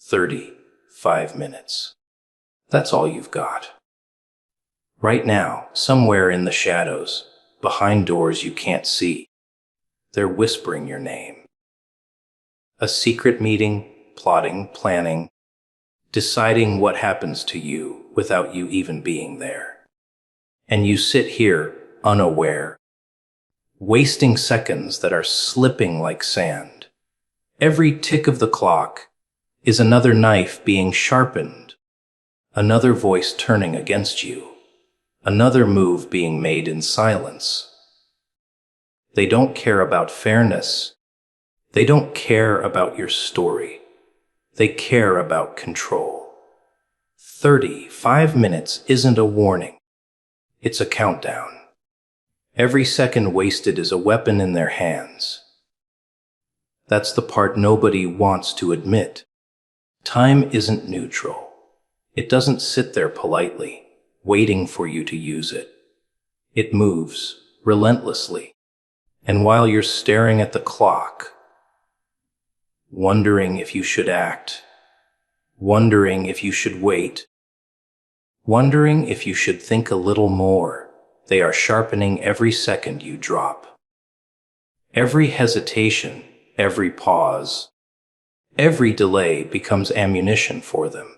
35 minutes. That's all you've got. Right now, somewhere in the shadows, behind doors you can't see, they're whispering your name. A secret meeting, plotting, planning, deciding what happens to you without you even being there. And you sit here unaware, wasting seconds that are slipping like sand. Every tick of the clock is another knife being sharpened, another voice turning against you, another move being made in silence. They don't care about fairness. They don't care about your story. They care about control. 35 minutes isn't a warning. It's a countdown. Every second wasted is a weapon in their hands. That's the part nobody wants to admit. Time isn't neutral. It doesn't sit there politely, waiting for you to use it. It moves relentlessly. And while you're staring at the clock, wondering if you should act, wondering if you should wait, wondering if you should think a little more, they are sharpening every second you drop. Every hesitation, every pause, every delay becomes ammunition for them.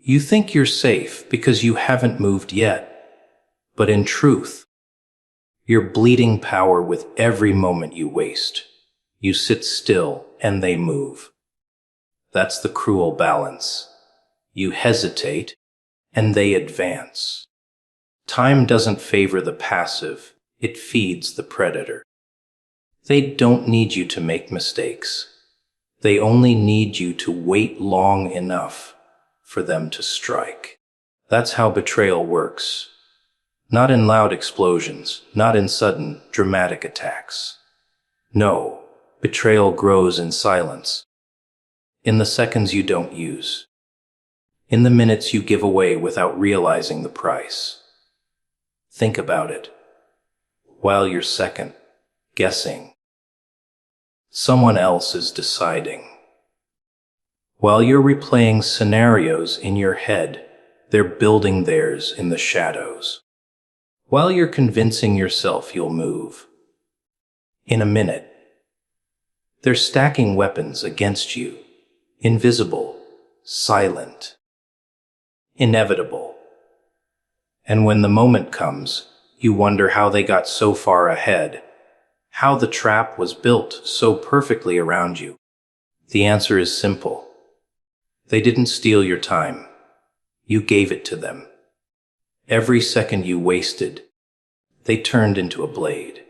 You think you're safe because you haven't moved yet, but in truth, you're bleeding power with every moment you waste. You sit still and they move. That's the cruel balance. You hesitate and they advance. Time doesn't favor the passive, it feeds the predator. They don't need you to make mistakes. They only need you to wait long enough for them to strike. That's how betrayal works. Not in loud explosions, not in sudden, dramatic attacks. No, betrayal grows in silence. In the seconds you don't use. In the minutes you give away without realizing the price. Think about it. While you're second, guessing, someone else is deciding. While you're replaying scenarios in your head, they're building theirs in the shadows. While you're convincing yourself you'll move, in a minute, they're stacking weapons against you, invisible, silent, inevitable. And when the moment comes, you wonder how they got so far ahead, how the trap was built so perfectly around you. The answer is simple. They didn't steal your time. You gave it to them. Every second you wasted, they turned into a blade.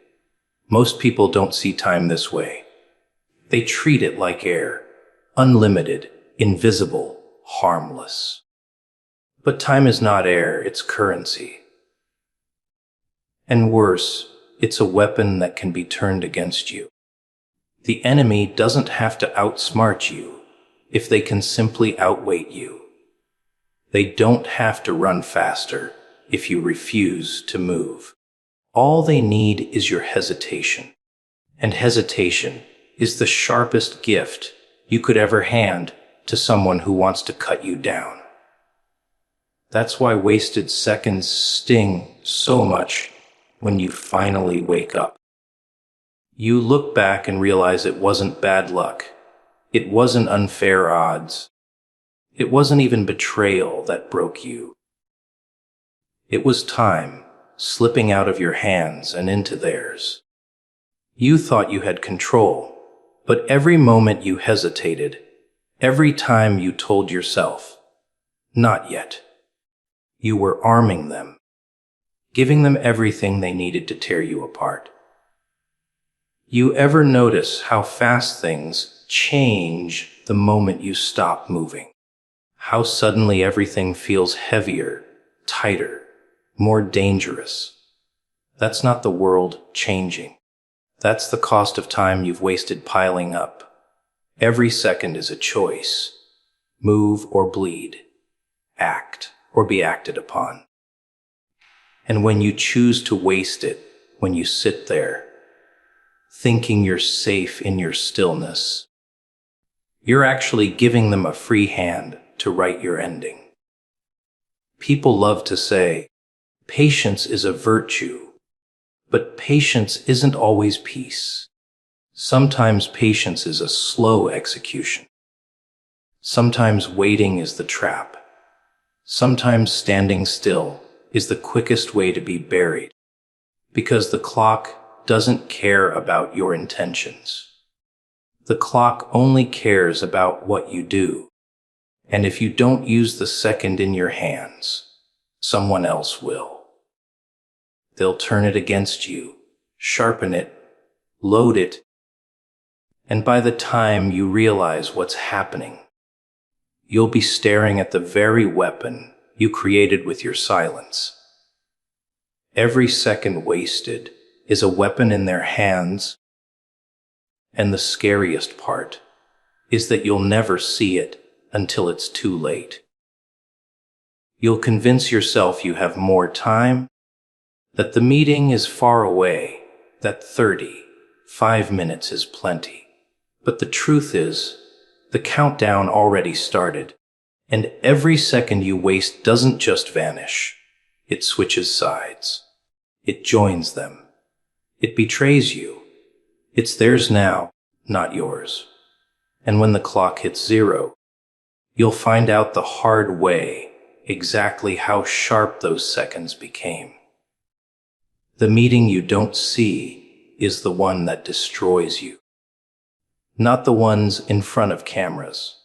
Most people don't see time this way. They treat it like air, unlimited, invisible, harmless. But time is not air, it's currency. And worse, it's a weapon that can be turned against you. The enemy doesn't have to outsmart you if they can simply outweight you. They don't have to run faster if you refuse to move. All they need is your hesitation. And hesitation is the sharpest gift you could ever hand to someone who wants to cut you down. That's why wasted seconds sting so much when you finally wake up. You look back and realize it wasn't bad luck. It wasn't unfair odds. It wasn't even betrayal that broke you. It was time slipping out of your hands and into theirs. You thought you had control, but every moment you hesitated, every time you told yourself, not yet, you were arming them, giving them everything they needed to tear you apart. You ever notice how fast things change the moment you stop moving? How suddenly everything feels heavier, tighter, more dangerous. That's not the world changing. That's the cost of time you've wasted piling up. Every second is a choice. Move or bleed. Act or be acted upon. And when you choose to waste it, when you sit there, thinking you're safe in your stillness, You're actually giving them a free hand to write your ending. People love to say, patience is a virtue, but patience isn't always peace. Sometimes patience is a slow execution. Sometimes waiting is the trap. Sometimes standing still is the quickest way to be buried, because the clock doesn't care about your intentions. The clock only cares about what you do. And if you don't use the second in your hands, someone else will. They'll turn it against you, sharpen it, load it, and by the time you realize what's happening, you'll be staring at the very weapon you created with your silence. Every second wasted is a weapon in their hands, and the scariest part is that you'll never see it until it's too late. You'll convince yourself you have more time, that the meeting is far away, that 5 minutes is plenty. But the truth is, the countdown already started, and every second you waste doesn't just vanish. It switches sides. It joins them. It betrays you. It's theirs now, not yours. And when the clock hits 0, you'll find out the hard way exactly how sharp those seconds became. The meeting you don't see is the one that destroys you. Not the ones in front of cameras.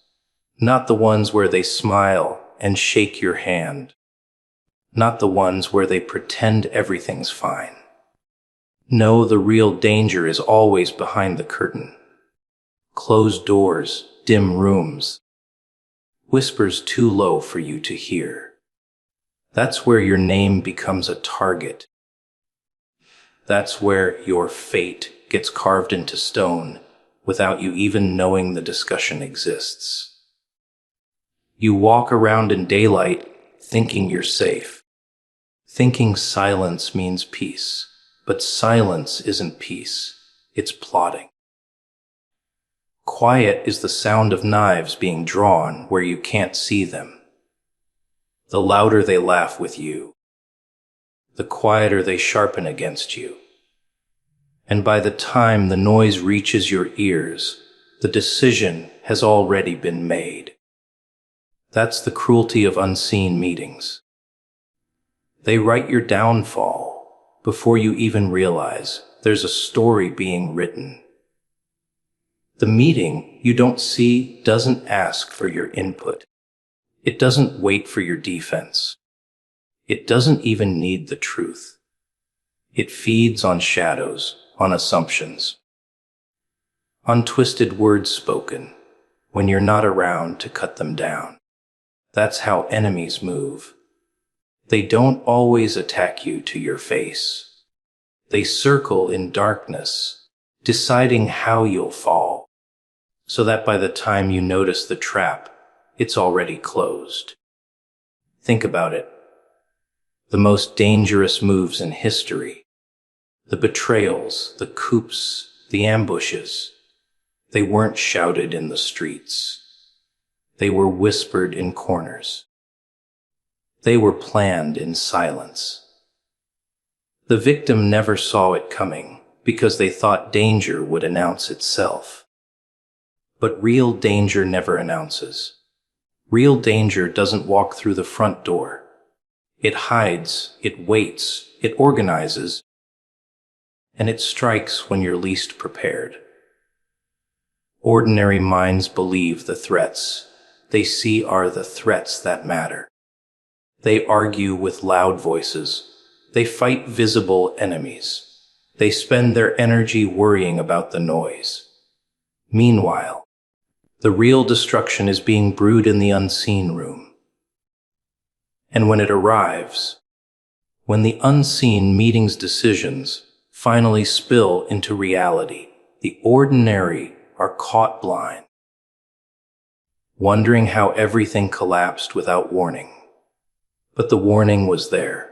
Not the ones where they smile and shake your hand. Not the ones where they pretend everything's fine. No, the real danger is always behind the curtain. Closed doors, dim rooms, whispers too low for you to hear. That's where your name becomes a target. That's where your fate gets carved into stone without you even knowing the discussion exists. You walk around in daylight thinking you're safe, thinking silence means peace, but silence isn't peace, it's plotting. Quiet is the sound of knives being drawn where you can't see them. The louder they laugh with you, the quieter they sharpen against you. And by the time the noise reaches your ears, the decision has already been made. That's the cruelty of unseen meetings. They write your downfall before you even realize there's a story being written. The meeting you don't see doesn't ask for your input. It doesn't wait for your defense. It doesn't even need the truth. It feeds on shadows, on assumptions, on twisted words spoken when you're not around to cut them down. That's how enemies move. They don't always attack you to your face. They circle in darkness, deciding how you'll fall, so that by the time you notice the trap, it's already closed. Think about it. The most dangerous moves in history, the betrayals, the coups, the ambushes, they weren't shouted in the streets. They were whispered in corners. They were planned in silence. The victim never saw it coming because they thought danger would announce itself. But real danger never announces. Real danger doesn't walk through the front door. It hides, it waits, it organizes, and it strikes when you're least prepared. Ordinary minds believe the threats they see are the threats that matter. They argue with loud voices. They fight visible enemies. They spend their energy worrying about the noise. Meanwhile, the real destruction is being brewed in the unseen room. And when it arrives, when the unseen meeting's decisions finally spill into reality, the ordinary are caught blind, wondering how everything collapsed without warning. But the warning was there.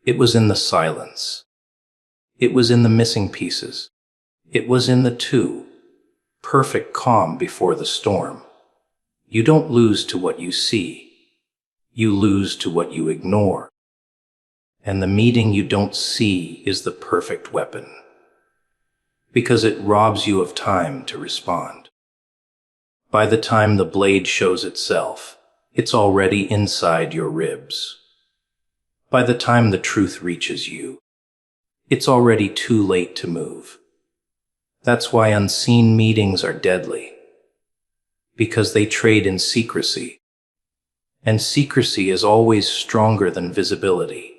It was in the silence. It was in the missing pieces. It was in the two perfect calm before the storm. You don't lose to what you see. You lose to what you ignore. And the meeting you don't see is the perfect weapon, because it robs you of time to respond. By the time the blade shows itself, it's already inside your ribs. By the time the truth reaches you, it's already too late to move. That's why unseen meetings are deadly, because they trade in secrecy. And secrecy is always stronger than visibility.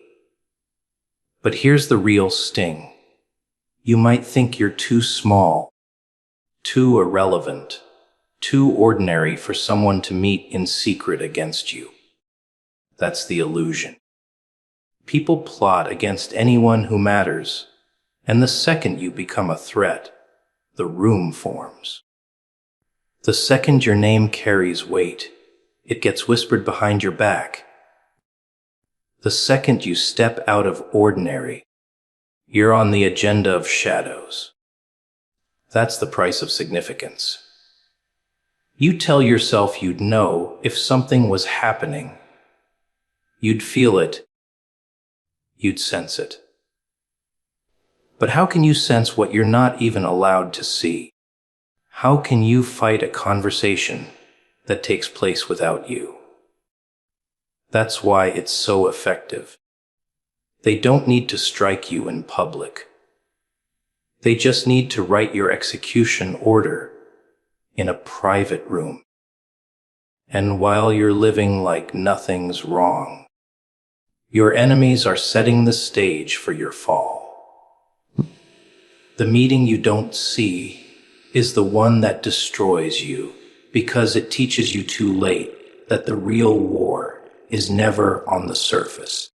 But here's the real sting. You might think you're too small, too irrelevant, too ordinary for someone to meet in secret against you. That's the illusion. People plot against anyone who matters, and the second you become a threat, the room forms. The second your name carries weight, it gets whispered behind your back. The second you step out of ordinary, you're on the agenda of shadows. That's the price of significance. You tell yourself you'd know if something was happening. You'd feel it. You'd sense it. But how can you sense what you're not even allowed to see? How can you fight a conversation that takes place without you? That's why it's so effective. They don't need to strike you in public. They just need to write your execution order in a private room. And while you're living like nothing's wrong, your enemies are setting the stage for your fall. The meeting you don't see is the one that destroys you, because it teaches you too late that the real war is never on the surface.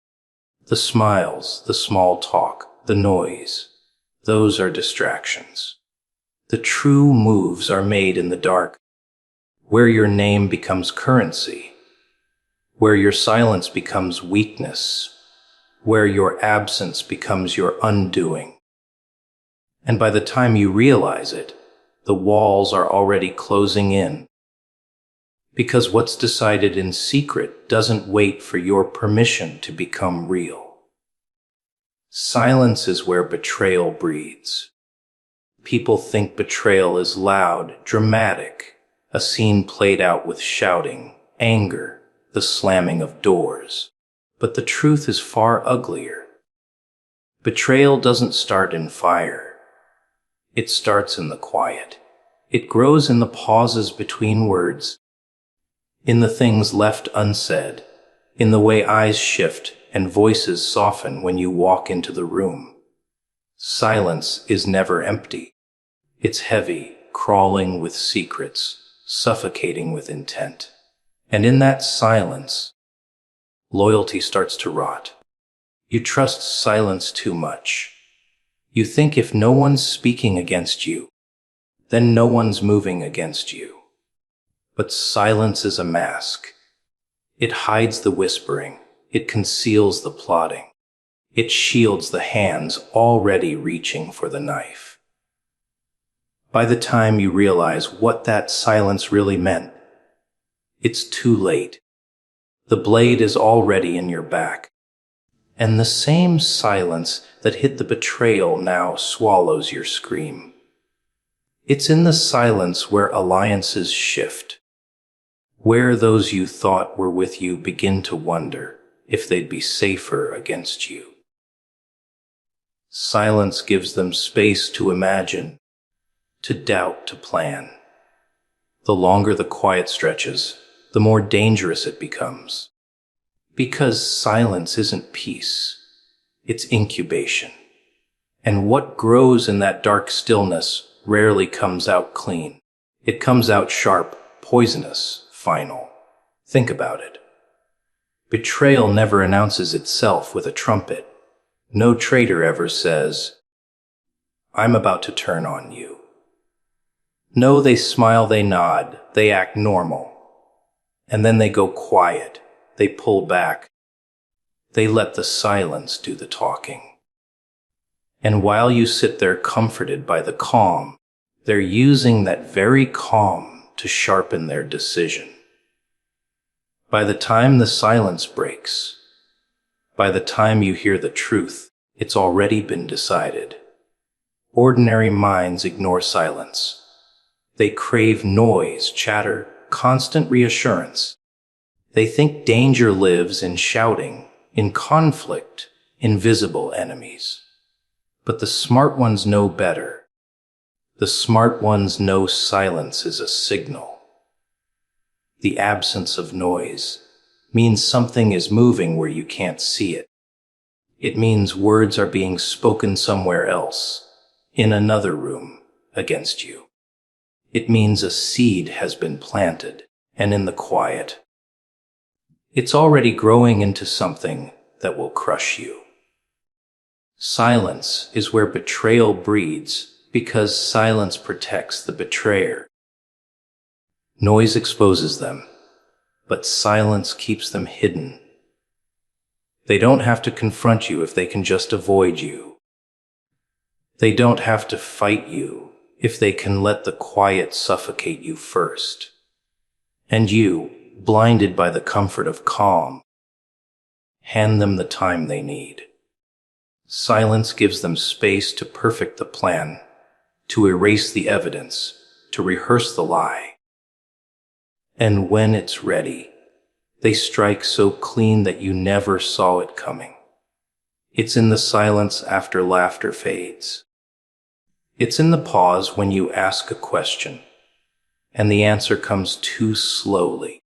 The smiles, the small talk, the noise, those are distractions. The true moves are made in the dark, where your name becomes currency, where your silence becomes weakness, where your absence becomes your undoing. And by the time you realize it, the walls are already closing in. Because what's decided in secret doesn't wait for your permission to become real. Silence is where betrayal breathes. People think betrayal is loud, dramatic, a scene played out with shouting, anger, the slamming of doors. But the truth is far uglier. Betrayal doesn't start in fire. It starts in the quiet. It grows in the pauses between words, in the things left unsaid, in the way eyes shift and voices soften when you walk into the room. Silence is never empty. It's heavy, crawling with secrets, suffocating with intent. And in that silence, loyalty starts to rot. You trust silence too much. You think if no one's speaking against you, then no one's moving against you. But silence is a mask. It hides the whispering. It conceals the plotting. It shields the hands already reaching for the knife. By the time you realize what that silence really meant, it's too late. The blade is already in your back. And the same silence that hit the betrayal now swallows your scream. It's in the silence where alliances shift, where those you thought were with you begin to wonder if they'd be safer against you. Silence gives them space to imagine, to doubt, to plan. The longer the quiet stretches, the more dangerous it becomes. Because silence isn't peace, it's incubation. And what grows in that dark stillness rarely comes out clean. It comes out sharp, poisonous, final. Think about it. Betrayal never announces itself with a trumpet. No traitor ever says, "I'm about to turn on you." No, they smile, they nod, they act normal. And then they go quiet, they pull back. They let the silence do the talking. And while you sit there comforted by the calm, They're using that very calm to sharpen their decision. By the time the silence breaks, by the time you hear the truth, it's already been decided. Ordinary minds ignore silence. They crave noise, chatter, constant reassurance. They think danger lives in shouting, in conflict, in visible enemies. But the smart ones know better. The smart ones know silence is a signal. The absence of noise means something is moving where you can't see it. It means words are being spoken somewhere else, in another room, against you. It means a seed has been planted, and in the quiet, it's already growing into something that will crush you. Silence is where betrayal breeds, because silence protects the betrayer. Noise exposes them, but silence keeps them hidden. They don't have to confront you if they can just avoid you. They don't have to fight you if they can let the quiet suffocate you first. And you, blinded by the comfort of calm, hand them the time they need. Silence gives them space to perfect the plan, to erase the evidence, to rehearse the lie. And when it's ready, they strike so clean that you never saw it coming. It's in the silence after laughter fades. It's in the pause when you ask a question, and the answer comes too slowly.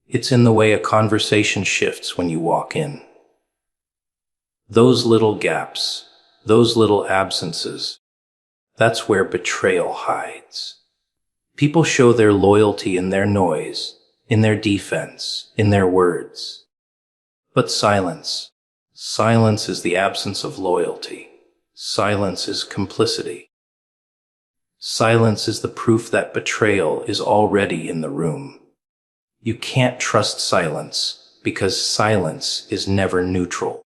It's in the way a conversation shifts when you walk in. Those little gaps, those little absences, that's where betrayal hides. People show their loyalty in their noise, in their defense, in their words. But silence is the absence of loyalty. Silence is complicity. Silence is the proof that betrayal is already in the room. You can't trust silence because silence is never neutral.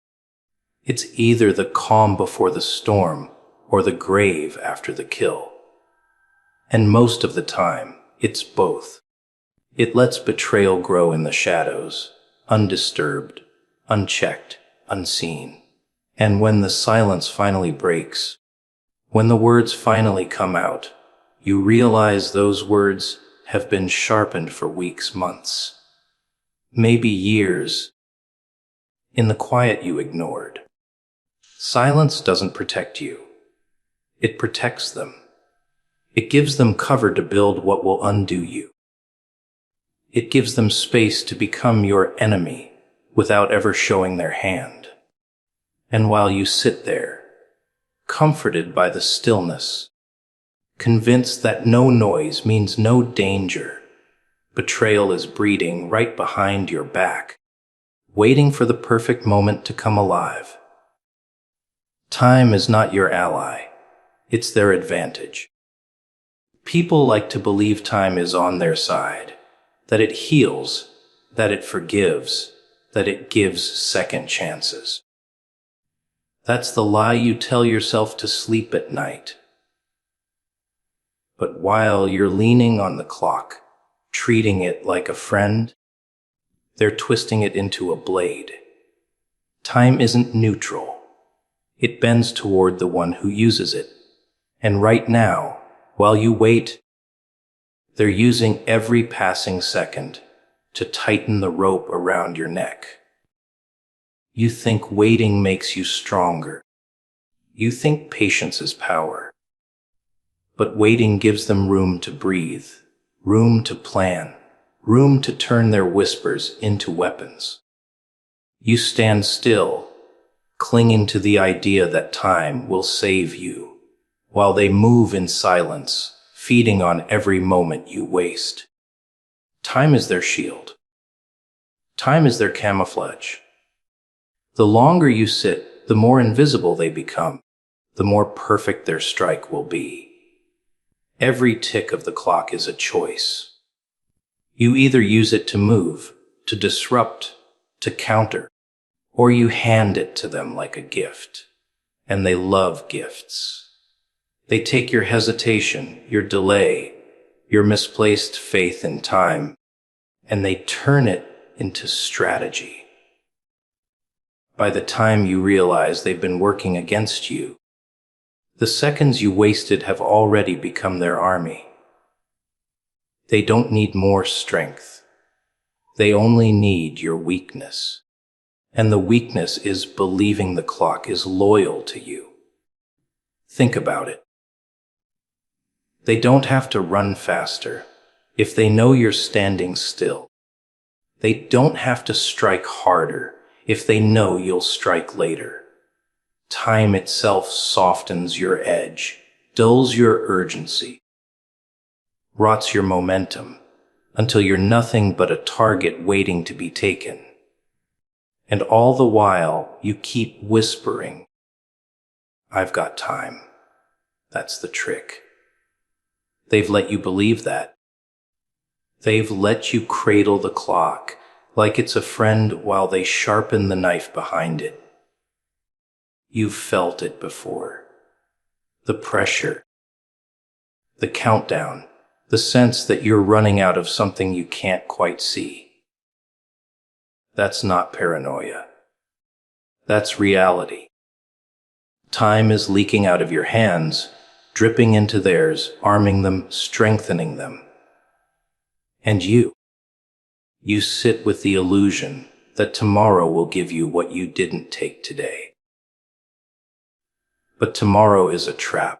It's either the calm before the storm or the grave after the kill. And most of the time, it's both. It lets betrayal grow in the shadows, undisturbed, unchecked, unseen. And when the silence finally breaks, when the words finally come out, you realize those words have been sharpened for weeks, months, maybe years, in the quiet you ignored. Silence doesn't protect you. It protects them. It gives them cover to build what will undo you. It gives them space to become your enemy without ever showing their hand. And while you sit there, comforted by the stillness, convinced that no noise means no danger, betrayal is breeding right behind your back, waiting for the perfect moment to come alive. Time is not your ally. It's their advantage. People like to believe time is on their side, that it heals, that it forgives, that it gives second chances. That's the lie you tell yourself to sleep at night. But while you're leaning on the clock, treating it like a friend, they're twisting it into a blade. Time isn't neutral. It bends toward the one who uses it. And right now, while you wait, they're using every passing second to tighten the rope around your neck. You think waiting makes you stronger. You think patience is power. But waiting gives them room to breathe, room to plan, room to turn their whispers into weapons. You stand still, clinging to the idea that time will save you, while they move in silence, feeding on every moment you waste. Time is their shield. Time is their camouflage. The longer you sit, the more invisible they become, the more perfect their strike will be. Every tick of the clock is a choice. You either use it to move, to disrupt, to counter, or you hand it to them like a gift. And they love gifts. They take your hesitation, your delay, your misplaced faith in time, and they turn it into strategy. By the time you realize they've been working against you, the seconds you wasted have already become their army. They don't need more strength. They only need your weakness. And the weakness is believing the clock is loyal to you. Think about it. They don't have to run faster if they know you're standing still. They don't have to strike harder if they know you'll strike later. Time itself softens your edge, dulls your urgency, rots your momentum until you're nothing but a target waiting to be taken. And all the while, you keep whispering, "I've got time." That's the trick. They've let you believe that. They've let you cradle the clock like it's a friend while they sharpen the knife behind it. You've felt it before. The pressure, the countdown, the sense that you're running out of something you can't quite see. That's not paranoia. That's reality. Time is leaking out of your hands, dripping into theirs, arming them, strengthening them. And you sit with the illusion that tomorrow will give you what you didn't take today. But tomorrow is a trap.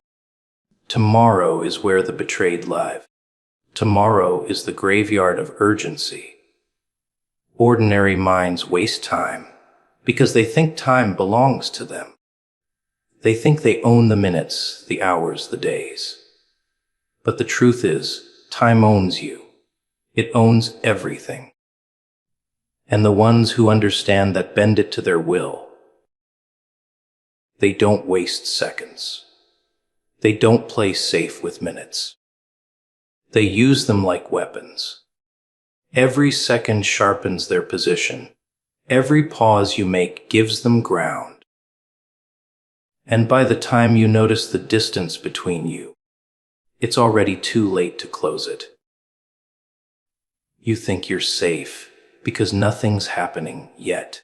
Tomorrow is where the betrayed live. Tomorrow is the graveyard of urgency. Ordinary minds waste time because they think time belongs to them. They think they own the minutes, the hours, the days. But the truth is, time owns you. It owns everything. And the ones who understand that bend it to their will. They don't waste seconds. They don't play safe with minutes. They use them like weapons. Every second sharpens their position. Every pause you make gives them ground. And by the time you notice the distance between you, it's already too late to close it. You think you're safe because nothing's happening yet.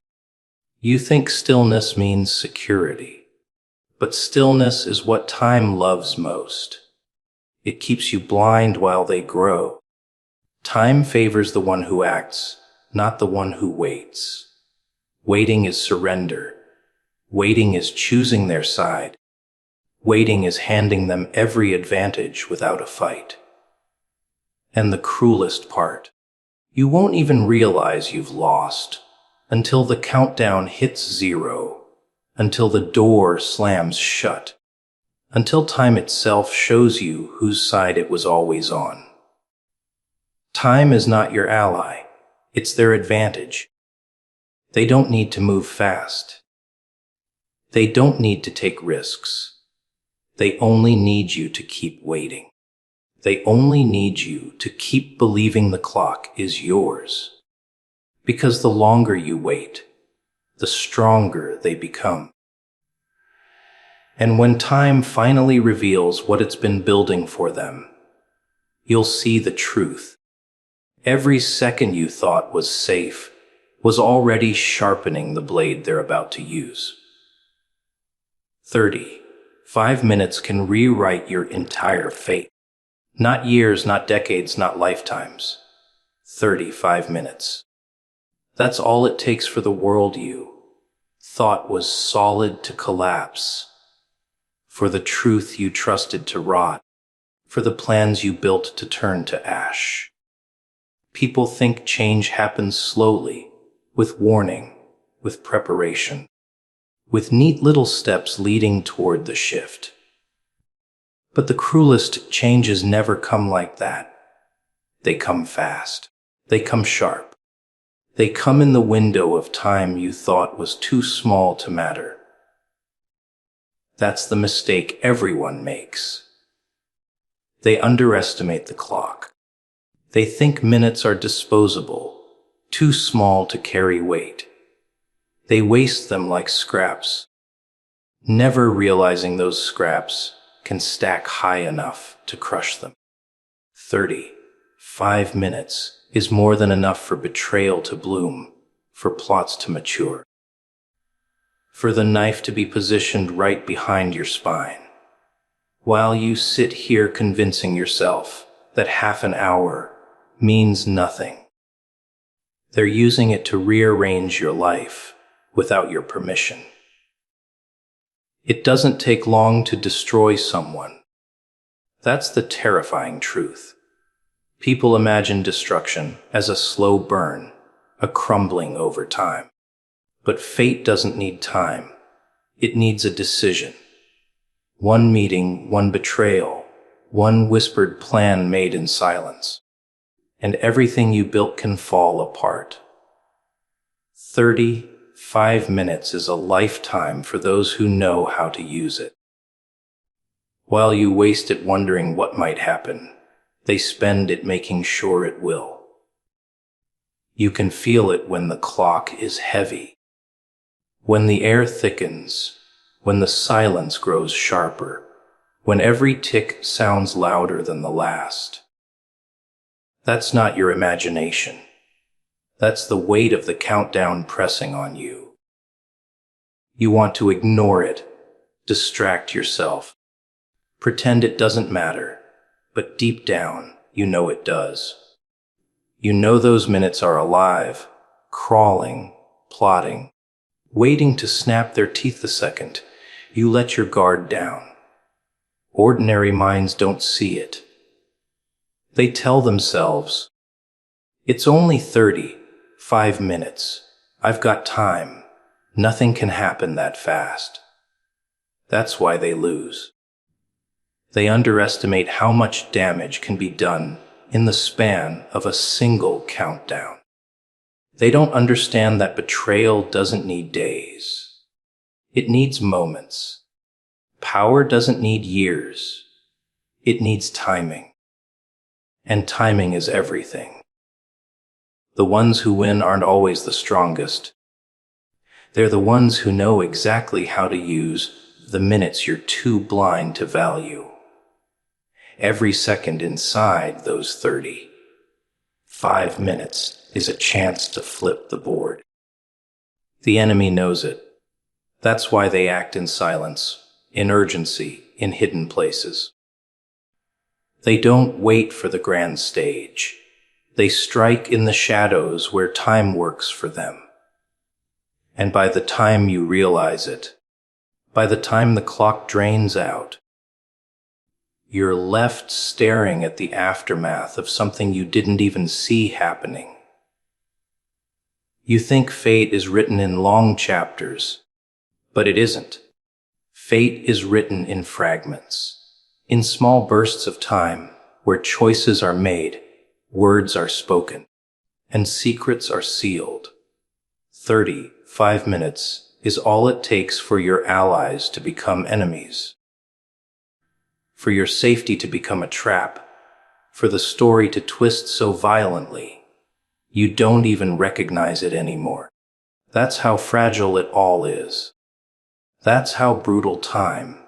You think stillness means security. But stillness is what time loves most. It keeps you blind while they grow. Time favors the one who acts, not the one who waits. Waiting is surrender. Waiting is choosing their side. Waiting is handing them every advantage without a fight. And the cruelest part, you won't even realize you've lost until the countdown hits 0, until the door slams shut, until time itself shows you whose side it was always on. Time is not your ally, it's their advantage. They don't need to move fast. They don't need to take risks. They only need you to keep waiting. They only need you to keep believing the clock is yours. Because the longer you wait, the stronger they become. And when time finally reveals what it's been building for them, you'll see the truth. Every second you thought was safe was already sharpening the blade they're about to use. 5 minutes can rewrite your entire fate. Not years, not decades, not lifetimes. 35 minutes. That's all it takes for the world you thought was solid to collapse, for the truth you trusted to rot, for the plans you built to turn to ash. People think change happens slowly, with warning, with preparation, with neat little steps leading toward the shift. But the cruelest changes never come like that. They come fast. They come sharp. They come in the window of time you thought was too small to matter. That's the mistake everyone makes. They underestimate the clock. They think minutes are disposable, too small to carry weight. They waste them like scraps, never realizing those scraps can stack high enough to crush them. 30. 5 minutes is more than enough for betrayal to bloom, for plots to mature, for the knife to be positioned right behind your spine, while you sit here convincing yourself that half an hour means nothing. They're using it to rearrange your life without your permission. It doesn't take long to destroy someone. That's the terrifying truth. People imagine destruction as a slow burn, a crumbling over time. But fate doesn't need time. It needs a decision. One meeting, one betrayal, one whispered plan made in silence. And everything you built can fall apart. 35 minutes is a lifetime for those who know how to use it. While you waste it wondering what might happen, they spend it making sure it will. You can feel it when the clock is heavy, when the air thickens, when the silence grows sharper, when every tick sounds louder than the last. That's not your imagination. That's the weight of the countdown pressing on you. You want to ignore it, distract yourself, pretend it doesn't matter, but deep down, you know it does. You know those minutes are alive, crawling, plotting, waiting to snap their teeth the second you let your guard down. Ordinary minds don't see it. They tell themselves, "It's only 35 minutes. I've got time. Nothing can happen that fast." That's why they lose. They underestimate how much damage can be done in the span of a single countdown. They don't understand that betrayal doesn't need days. It needs moments. Power doesn't need years. It needs timing. And timing is everything. The ones who win aren't always the strongest. They're the ones who know exactly how to use the minutes you're too blind to value. Every second inside those 35 minutes is a chance to flip the board. The enemy knows it. That's why they act in silence, in urgency, in hidden places. They don't wait for the grand stage. They strike in the shadows where time works for them. And by the time you realize it, by the time the clock drains out, you're left staring at the aftermath of something you didn't even see happening. You think fate is written in long chapters, but it isn't. Fate is written in fragments, in small bursts of time where choices are made, words are spoken, and secrets are sealed. 35 minutes is all it takes for your allies to become enemies, for your safety to become a trap, for the story to twist so violently you don't even recognize it anymore. That's how fragile it all is. That's how brutal time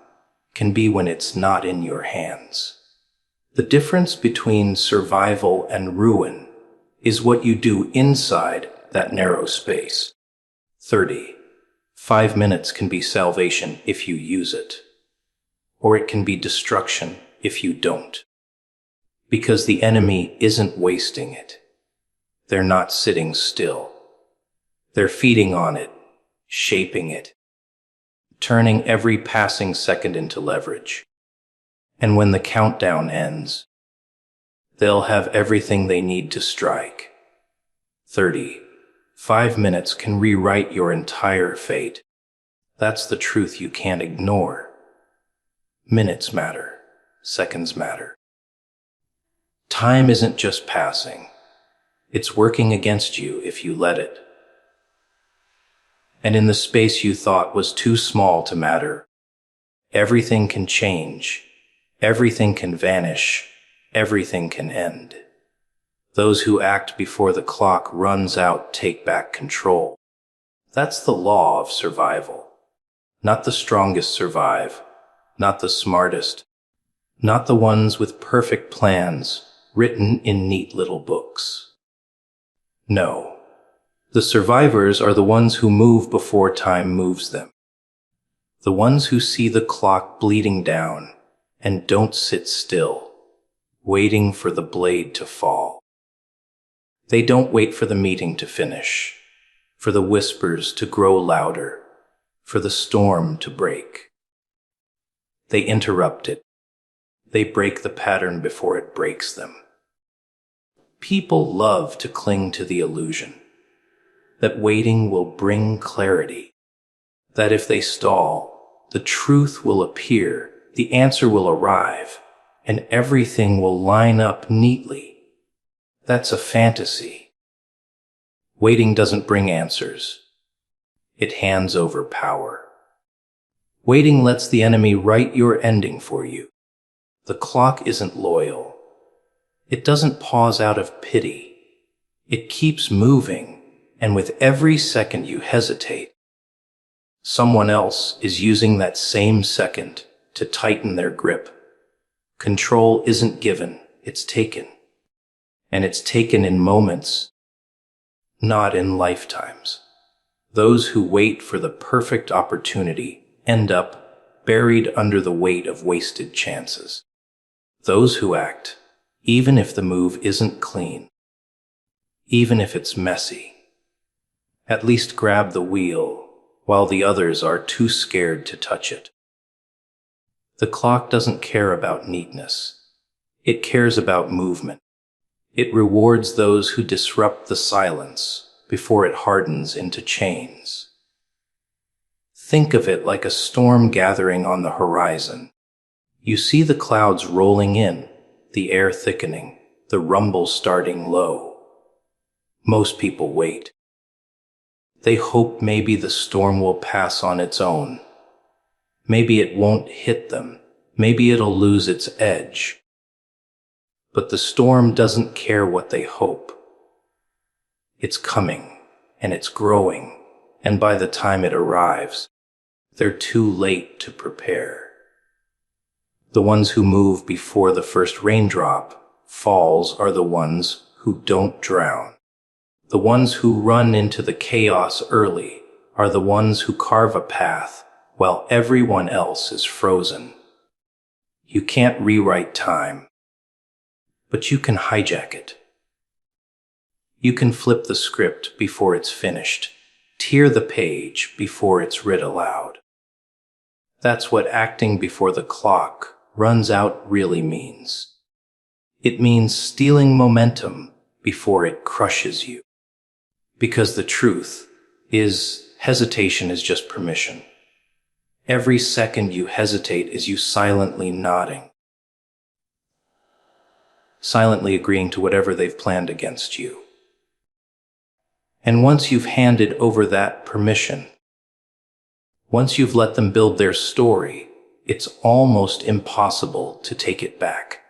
can be when it's not in your hands. The difference between survival and ruin is what you do inside that narrow space. 35 minutes can be salvation if you use it, or it can be destruction if you don't. Because the enemy isn't wasting it. They're not sitting still. They're feeding on it, shaping it, turning every passing second into leverage. And when the countdown ends, they'll have everything they need to strike. 35 minutes can rewrite your entire fate. That's the truth you can't ignore. Minutes matter. Seconds matter. Time isn't just passing. It's working against you if you let it. And in the space you thought was too small to matter, everything can change. Everything can vanish. Everything can end. Those who act before the clock runs out take back control. That's the law of survival. Not the strongest survive, not the smartest, not the ones with perfect plans written in neat little books. No, the survivors are the ones who move before time moves them. The ones who see the clock bleeding down and don't sit still, waiting for the blade to fall. They don't wait for the meeting to finish, for the whispers to grow louder, for the storm to break. They interrupt it. They break the pattern before it breaks them. People love to cling to the illusion that waiting will bring clarity, that if they stall, the truth will appear, the answer will arrive, and everything will line up neatly. That's a fantasy. Waiting doesn't bring answers. It hands over power. Waiting lets the enemy write your ending for you. The clock isn't loyal. It doesn't pause out of pity. It keeps moving, and with every second you hesitate, someone else is using that same second to tighten their grip. Control isn't given, it's taken. And it's taken in moments, not in lifetimes. Those who wait for the perfect opportunity end up buried under the weight of wasted chances. Those who act, even if the move isn't clean, even if it's messy, at least grab the wheel while the others are too scared to touch it. The clock doesn't care about neatness. It cares about movement. It rewards those who disrupt the silence before it hardens into chains. Think of it like a storm gathering on the horizon. You see the clouds rolling in, the air thickening, the rumble starting low. Most people wait. They hope maybe the storm will pass on its own. Maybe it won't hit them. Maybe it'll lose its edge. But the storm doesn't care what they hope. It's coming, and it's growing, and by the time it arrives, they're too late to prepare. The ones who move before the first raindrop falls are the ones who don't drown. The ones who run into the chaos early are the ones who carve a path while everyone else is frozen. You can't rewrite time, but you can hijack it. You can flip the script before it's finished, tear the page before it's read aloud. That's what acting before the clock runs out really means. It means stealing momentum before it crushes you. Because the truth is, hesitation is just permission. Every second you hesitate is you silently nodding, silently agreeing to whatever they've planned against you. And once you've handed over that permission, once you've let them build their story, it's almost impossible to take it back.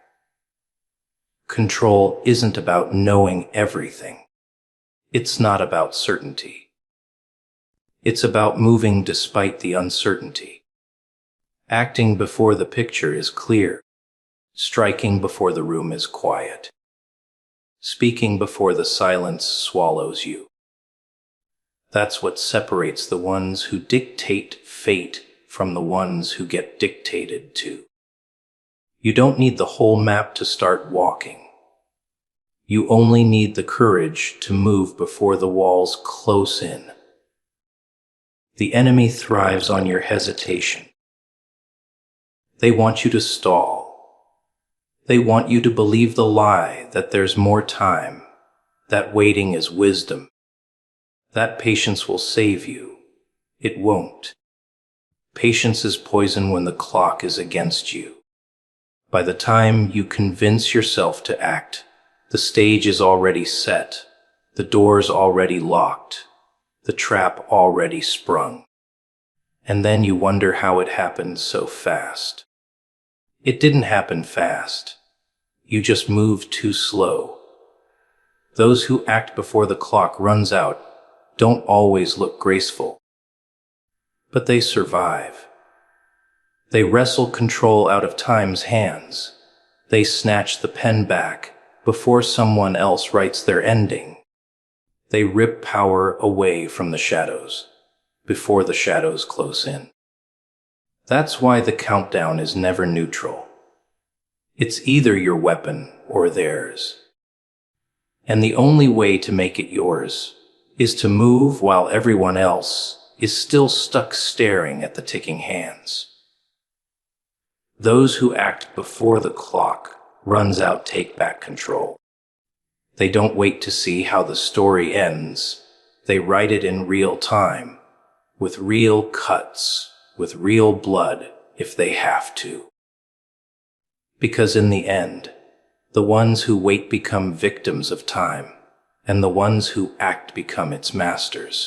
Control isn't about knowing everything. It's not about certainty. It's about moving despite the uncertainty. Acting before the picture is clear. Striking before the room is quiet. Speaking before the silence swallows you. That's what separates the ones who dictate fate from the ones who get dictated to. You don't need the whole map to start walking. You only need the courage to move before the walls close in. The enemy thrives on your hesitation. They want you to stall. They want you to believe the lie that there's more time, that waiting is wisdom, that patience will save you. It won't. Patience is poison when the clock is against you. By the time you convince yourself to act, the stage is already set, the door's already locked, the trap already sprung. And then you wonder how it happened so fast. It didn't happen fast. You just moved too slow. Those who act before the clock runs out don't always look graceful, but they survive. They wrestle control out of time's hands. They snatch the pen back before someone else writes their ending. They rip power away from the shadows before the shadows close in. That's why the countdown is never neutral. It's either your weapon or theirs. And the only way to make it yours is to move while everyone else is still stuck staring at the ticking hands. Those who act before the clock runs out take back control. They don't wait to see how the story ends. They write it in real time, with real cuts, with real blood, if they have to. Because in the end, the ones who wait become victims of time, and the ones who act become its masters.